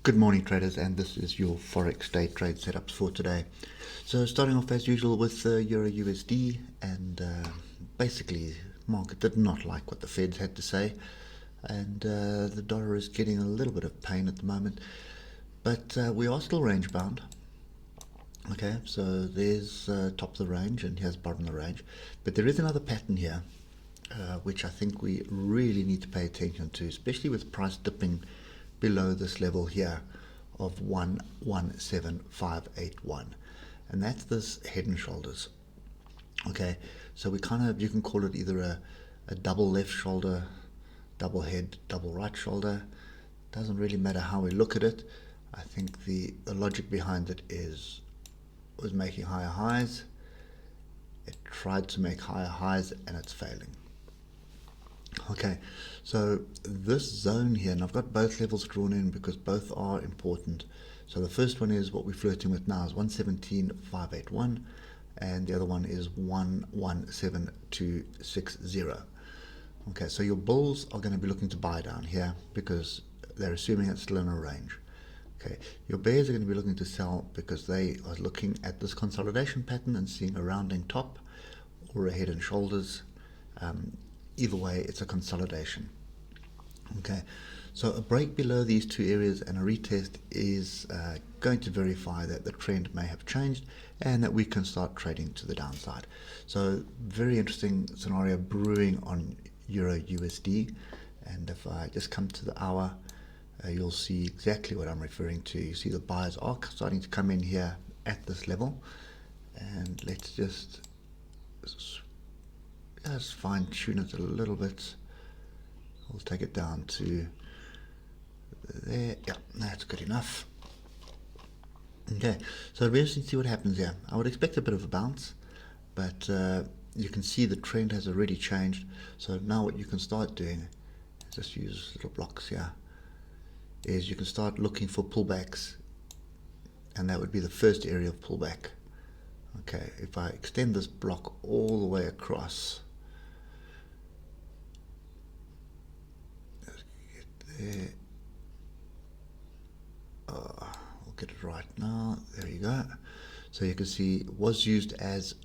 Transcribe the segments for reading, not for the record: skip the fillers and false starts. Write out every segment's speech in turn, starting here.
Good morning, traders, and this is your Forex Day trade setups for today. So starting off as usual with EURUSD, and basically market did not like what the Feds had to say, and the dollar is getting a little bit of pain at the moment, but we are still range bound. Okay, so there's top of the range and here's bottom of the range, but there is another pattern here which I think we really need to pay attention to, especially with price dipping below this level here of 117581, and that's this head and shoulders. Okay, so we kind of, you can call it either a double left shoulder, double head, double right shoulder. Doesn't really matter how we look at it. I think the logic behind it was making higher highs. It tried to make higher highs and it's failing. Okay, so this zone here, and I've got both levels drawn in because both are important. So the first one is what we're flirting with now is 117.581, and the other one is 117260. Okay, so your bulls are going to be looking to buy down here because they're assuming it's still in a range. Okay, your bears are going to be looking to sell because they are looking at this consolidation pattern and seeing a rounding top or a head and shoulders. Either way, it's a consolidation. Okay, so a break below these two areas and a retest is going to verify that the trend may have changed and that we can start trading to the downside. So very interesting scenario brewing on Euro USD, and if I just come to the hour, you'll see exactly what I'm referring to. You see the buyers are starting to come in here at this level, and let's just fine tune it a little bit. We'll take it down to there. Yeah, that's good enough. Okay, so it'll be interesting to see what happens here. I would expect a bit of a bounce, but you can see the trend has already changed. So now what you can start doing, just use little blocks here, is you can start looking for pullbacks, and that would be the first area of pullback. Okay, if I extend this block all the way across, there. We'll get it right now. There you go. So you can see was used as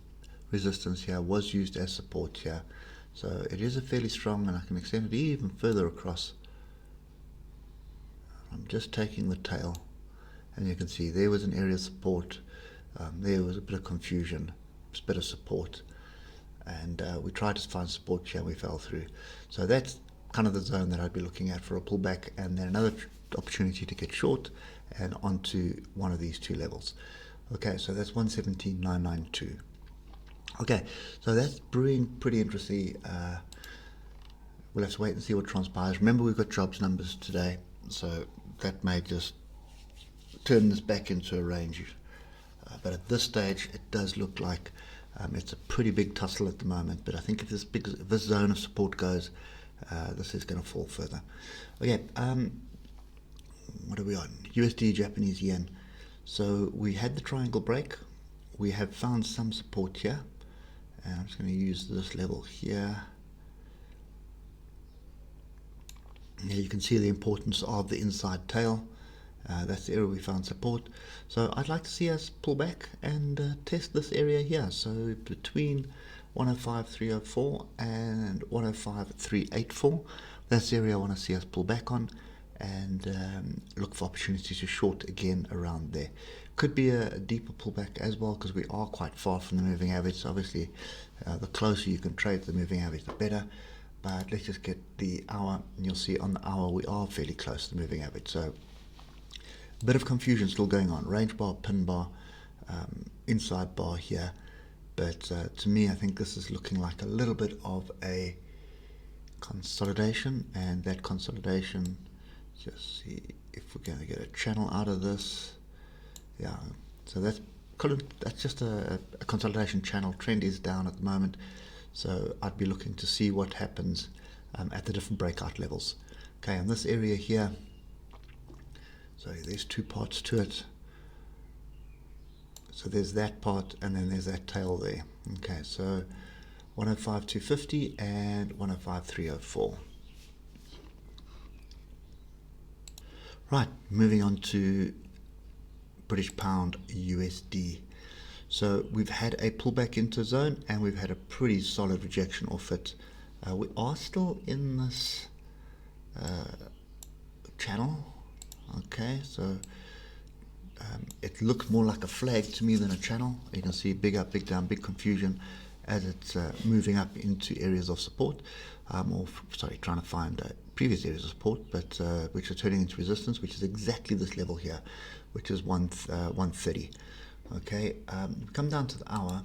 resistance here, was used as support here. So it is a fairly strong, and I can extend it even further across. I'm just taking the tail, and you can see there was an area of support. There was a bit of confusion, a bit of support, and we tried to find support here, we fell through. So that's kind of the zone that I'd be looking at for a pullback, and then another opportunity to get short and onto one of these two levels. Okay, so that's 117.992. Okay, so that's brewing pretty interesting. We'll have to wait and see what transpires. Remember, we've got jobs numbers today, so that may just turn this back into a range. But at this stage, it does look like it's a pretty big tussle at the moment. But I think if this zone of support goes, this is going to fall further. Okay, what are we on? USD Japanese yen. So we had the triangle break. We have found some support here, and I'm just going to use this level here. Here you can see the importance of the inside tail. That's the area we found support. So I'd like to see us pull back and test this area here. So between 105.304 and 105.384, that's the area I want to see us pull back on, and look for opportunities to short again around there. Could be a deeper pullback as well, because we are quite far from the moving average. So obviously the closer you can trade the moving average, the better. But let's just get the hour, and you'll see on the hour we are fairly close to the moving average. So a bit of confusion still going on. Range bar, pin bar, inside bar here. But to me, I think this is looking like a little bit of a consolidation, and that consolidation, just see if we're going to get a channel out of this. Yeah, so that's just a consolidation channel. Trend is down at the moment, so I'd be looking to see what happens at the different breakout levels. Okay, in this area here, so there's two parts to it. So there's that part, and then there's that tail there. Okay, so 105.250 and 105.304. Right, moving on to British Pound USD. So we've had a pullback into zone and we've had a pretty solid rejection off it. We are still in this channel. Okay, so it looks more like a flag to me than a channel. You can see big up, big down, big confusion as it's moving up into areas of support, trying to find previous areas of support, but which are turning into resistance, which is exactly this level here, which is 130. Okay, come down to the hour.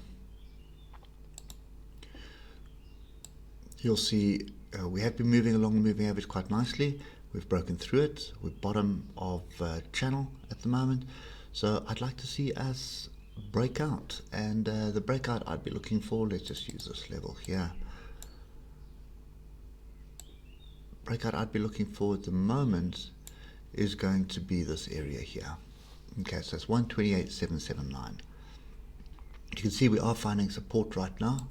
You'll see we have been moving along the moving average quite nicely. We've broken through it. We're bottom of channel at the moment. So I'd like to see us break out. And the breakout I'd be looking for, let's just use this level here. Breakout I'd be looking for at the moment is going to be this area here. Okay, so it's 128.779. You can see we are finding support right now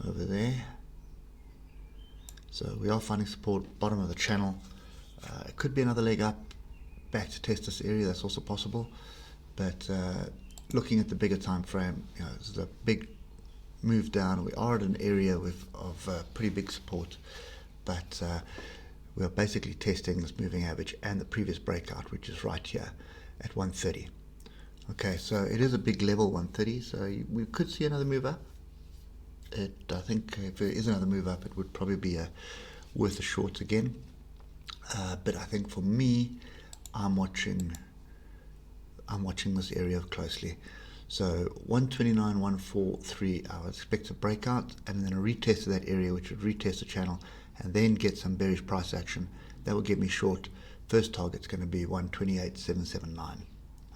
over there. So we are finding support bottom of the channel. It could be another leg up back to test this area. That's also possible. But looking at the bigger time frame, this is a big move down. We are at an area of pretty big support, but we are basically testing this moving average and the previous breakout, which is right here at 130. Okay, so it is a big level, 130. So we could see another move up. I think if there is another move up, it would probably be worth a short again. But I think for me, I'm watching this area closely. So 129.143, I would expect a breakout and then a retest of that area, which would retest the channel and then get some bearish price action. That will get me short. First target's going to be 128.779.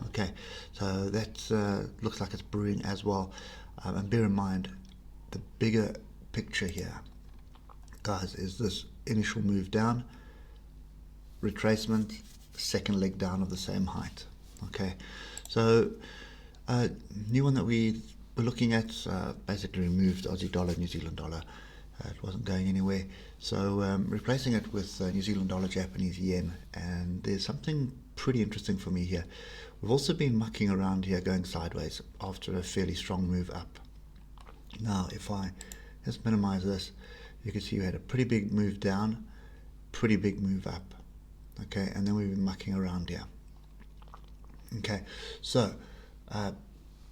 Okay, so that looks like it's brewing as well. And bear in mind, the bigger picture here, guys, is this initial move down, retracement, second leg down of the same height. Okay, so new one that we were looking at basically removed Aussie dollar, New Zealand dollar. It wasn't going anywhere, so replacing it with New Zealand dollar, Japanese yen, and there's something pretty interesting for me here. We've also been mucking around here, going sideways after a fairly strong move up. Now, if I just minimize this, you can see we had a pretty big move down, pretty big move up. Okay, and then we've been mucking around here. Okay, so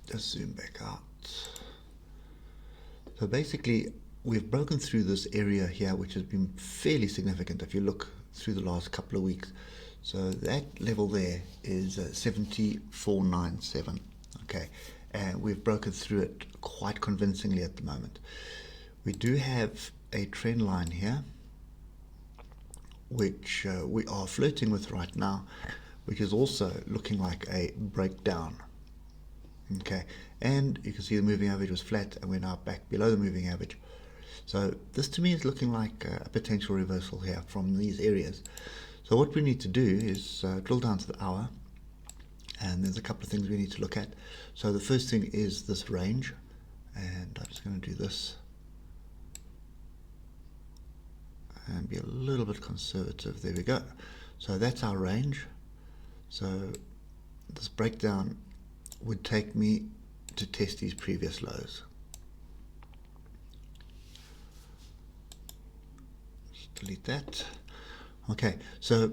just zoom back out. So basically, we've broken through this area here, which has been fairly significant if you look through the last couple of weeks. So that level there is 74.97. Okay, and we've broken through it quite convincingly at the moment. We do have a trend line here, which we are flirting with right now, which is also looking like a breakdown. Okay, and you can see the moving average was flat and we're now back below the moving average. So this to me is looking like a potential reversal here from these areas. So what we need to do is drill down to the hour, and there's a couple of things we need to look at. So the first thing is this range, and I'm just going to do this and be a little bit conservative. There we go. So that's our range. So this breakdown would take me to test these previous lows. Just delete that. Okay, so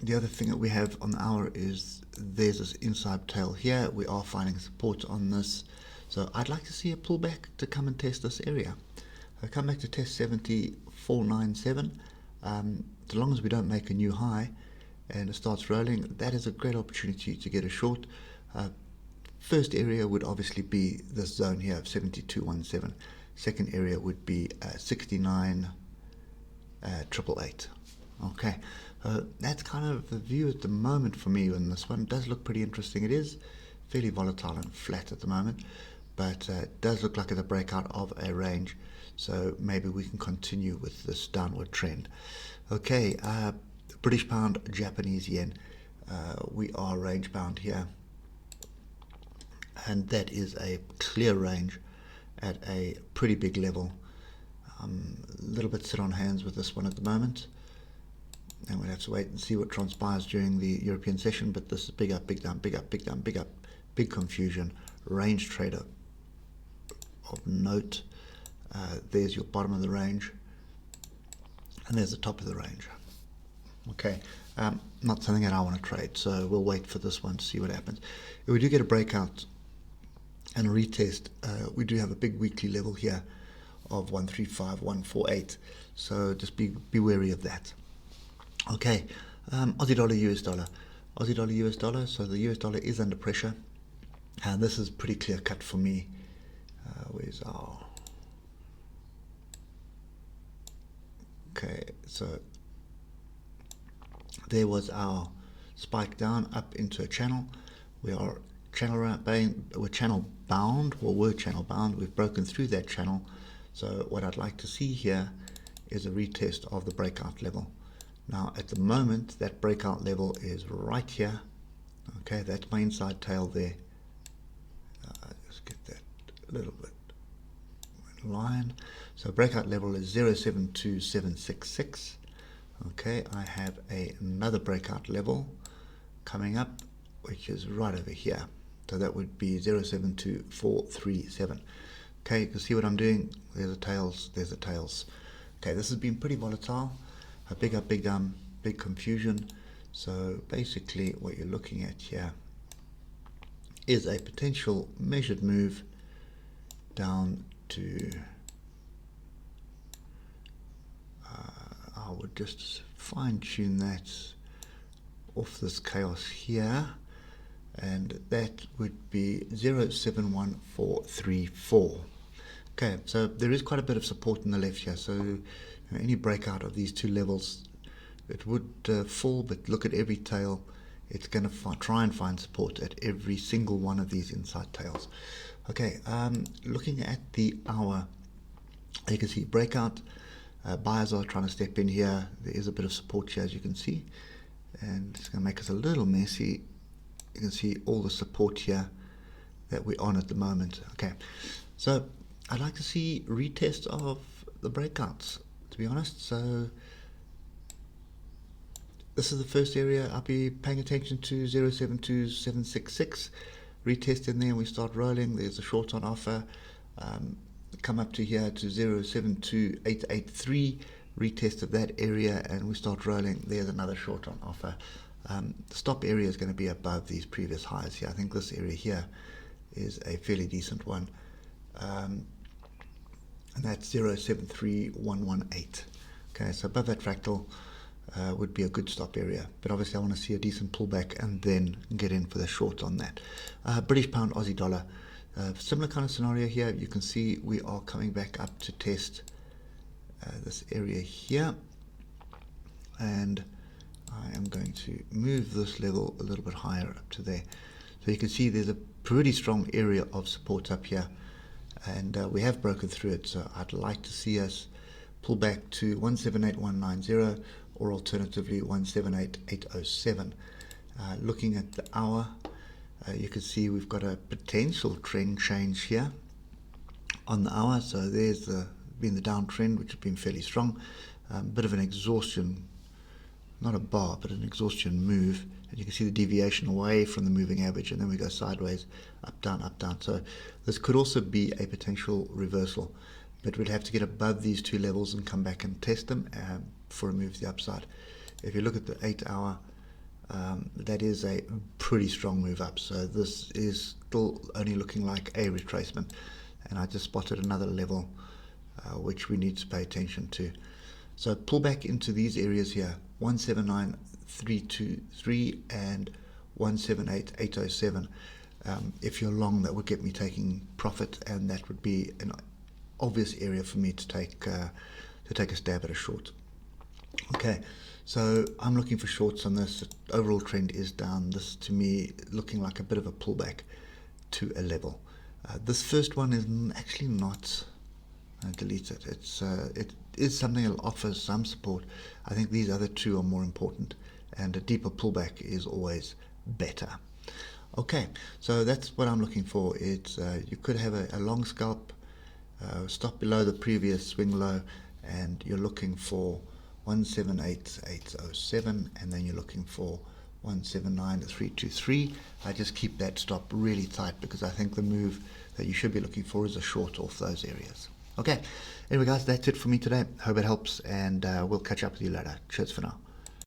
the other thing that we have on the hour is there's this inside tail here. We are finding support on this. So I'd like to see a pullback to come and test this area. I come back to test 74.97. As long as we don't make a new high and it starts rolling, that is a great opportunity to get a short. First area would obviously be this zone here of 72.17. Second area would be 69.888. Okay, that's kind of the view at the moment for me, and this one does look pretty interesting. It is fairly volatile and flat at the moment, but it does look like it's a breakout of a range, so maybe we can continue with this downward trend. Okay, British pound, Japanese yen, we are range bound here, and that is a clear range at a pretty big level. A little bit sit on hands with this one at the moment. and we'll have to wait and see what transpires during the European session. But this is big up, big down, big up, big down, big up, big confusion. Range trader of note. There's your bottom of the range, and there's the top of the range. Okay, not something that I want to trade, so we'll wait for this one to see what happens. If we do get a breakout and a retest, we do have a big weekly level here of 135,148, so just be wary of that. Okay, Aussie dollar, US dollar. Aussie dollar, US dollar, so the US dollar is under pressure, and this is pretty clear cut for me. Where's our... Okay, so there was our spike down up into a channel. We are channel bound, or were channel bound. We've broken through that channel. So what I'd like to see here is a retest of the breakout level. Now at the moment that breakout level is right here. Okay, that's my inside tail there. Just get that a little bit in line. So breakout level is 072766. Okay, I have another breakout level coming up, which is right over here. So that would be 072437. Okay, you can see what I'm doing. There's the tails, there's the tails. Okay, this has been pretty volatile. A big up, big down, big confusion. So basically what you're looking at here is a potential measured move down to... I would just fine-tune that off this chaos here, and that would be 071434. Okay, so there is quite a bit of support in the left here, so any breakout of these two levels, it would fall, but look at every tail. It's going to try and find support at every single one of these inside tails. Okay, looking at the hour, you can see breakout. Buyers are trying to step in here. There is a bit of support here, as you can see, and it's going to make us a little messy. You can see all the support here that we're on at the moment. Okay, so I'd like to see retest of the breakouts, to be honest. So this is the first area I'll be paying attention to, 072766. Retest in there and we start rolling. There's a short on offer. Come up to here to 072883, retest of that area, and we start rolling. There's another short on offer. The stop area is going to be above these previous highs here. I think this area here is a fairly decent one, and that's 073118. Okay, so above that fractal would be a good stop area, but obviously I want to see a decent pullback and then get in for the short on that. British pound, Aussie dollar. Similar kind of scenario here. You can see we are coming back up to test this area here, and I am going to move this level a little bit higher up to there. So you can see there's a pretty strong area of support up here, and we have broken through it. So I'd like to see us pull back to 178190, or alternatively 178807. Looking at the hour, you can see we've got a potential trend change here on the hour. So there's been the downtrend, which has been fairly strong. Bit of an exhaustion, not a bar, but an exhaustion move. And you can see the deviation away from the moving average, and then we go sideways, up, down, up, down. So this could also be a potential reversal, but we'd have to get above these two levels and come back and test them for a move to the upside. If you look at the 8 hour, that is a pretty strong move up. So this is still only looking like a retracement, and I just spotted another level which we need to pay attention to. So pull back into these areas here, 179323 and 178807. If you're long, that would get me taking profit, and that would be an obvious area for me to take a stab at a short. Okay, so I'm looking for shorts on this. The overall trend is down. This to me looking like a bit of a pullback to a level. This first one is actually not. Delete it. It is something that offers some support. I think these other two are more important, and a deeper pullback is always better. Okay, so that's what I'm looking for. It's you could have a long scalp, stop below the previous swing low, and you're looking for 178807, and then you're looking for 179323. I just keep that stop really tight because I think the move that you should be looking for is a short off those areas. Okay, anyway guys, that's it for me today. Hope it helps, and we'll catch up with you later. Cheers for now.